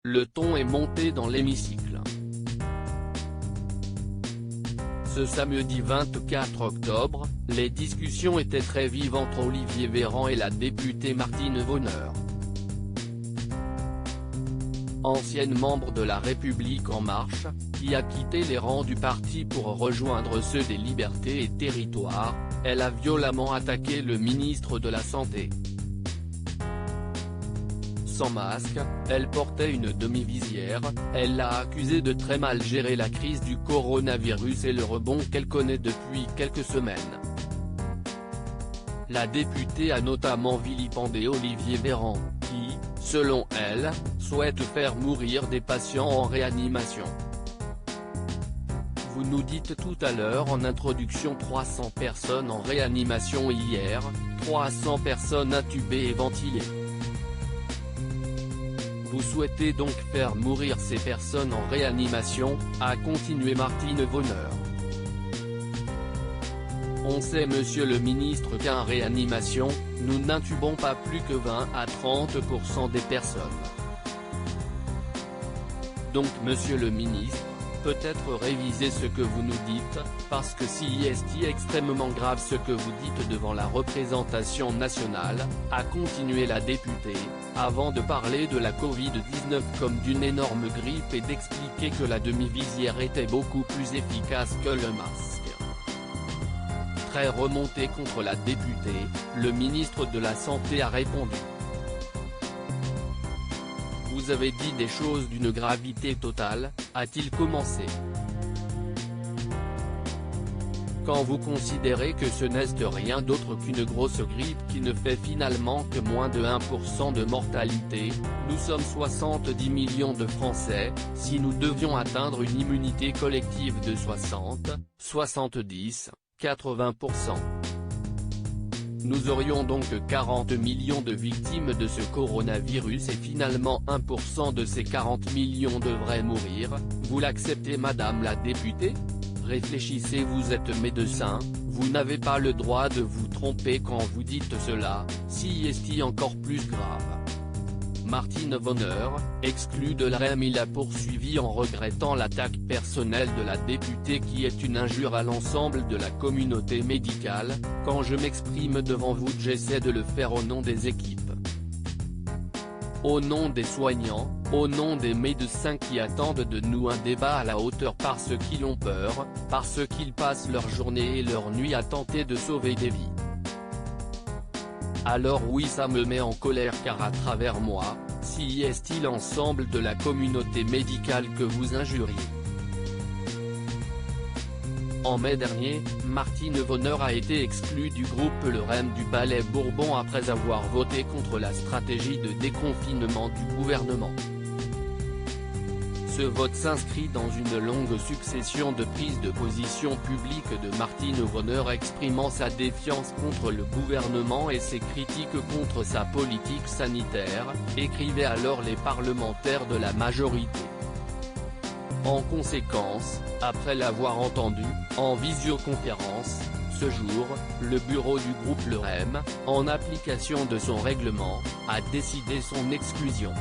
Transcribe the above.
le ton est monté dans l'hémicycle. Ce samedi 24 octobre, les discussions étaient très vives entre Olivier Véran et la députée Martine Voneur. Ancienne membre de La République En Marche, qui a quitté les rangs du parti pour rejoindre ceux des Libertés et Territoires, elle a violemment attaqué le ministre de la Santé. Sans masque, elle portait une demi-visière, elle l'a accusé de très mal gérer la crise du coronavirus et le rebond qu'elle connaît depuis quelques semaines. La députée a notamment vilipendé Olivier Véran, qui, selon elle, souhaite faire mourir des patients en réanimation. Vous nous dites tout à l'heure en introduction 300 personnes en réanimation hier, 300 personnes intubées et ventilées. Vous souhaitez donc faire mourir ces personnes en réanimation, a continué Martine Voneur. On sait monsieur le ministre qu'en réanimation, nous n'intubons pas plus que 20 à 30% des personnes. Donc monsieur le ministre, peut-être révisez ce que vous nous dites, parce que si c'est extrêmement grave ce que vous dites devant la représentation nationale, a continué la députée, avant de parler de la Covid-19 comme d'une énorme grippe et d'expliquer que la demi-visière était beaucoup plus efficace que le masque. Très remonté contre la députée, le ministre de la Santé a répondu. Vous avez dit des choses d'une gravité totale, a-t-il commencé. Quand vous considérez que ce n'est rien d'autre qu'une grosse grippe qui ne fait finalement que moins de 1% de mortalité, nous sommes 70 millions de Français, si nous devions atteindre une immunité collective de 60, 70, 80%. Nous aurions donc 40 millions de victimes de ce coronavirus et finalement 1% de ces 40 millions devraient mourir, vous l'acceptez madame la députée ? Réfléchissez, vous êtes médecin, vous n'avez pas le droit de vous tromper quand vous dites cela, si est encore plus grave. Martine Voneur, exclue de l'AREM, il a poursuivi en regrettant l'attaque personnelle de la députée qui est une injure à l'ensemble de la communauté médicale. Quand je m'exprime devant vous, j'essaie de le faire au nom des équipes. Au nom des soignants, au nom des médecins qui attendent de nous un débat à la hauteur parce qu'ils ont peur, parce qu'ils passent leur journée et leur nuit à tenter de sauver des vies. Alors oui, ça me met en colère car à travers moi, si est-il l'ensemble de la communauté médicale que vous injuriez. En mai dernier, Martine Voneur a été exclue du groupe Le REM du Palais Bourbon après avoir voté contre la stratégie de déconfinement du gouvernement. Ce vote s'inscrit dans une longue succession de prises de position publiques de Martine Voneur exprimant sa défiance contre le gouvernement et ses critiques contre sa politique sanitaire, écrivaient alors les parlementaires de la majorité. En conséquence, après l'avoir entendu, en visioconférence, ce jour, le bureau du groupe Le REM, en application de son règlement, a décidé son exclusion.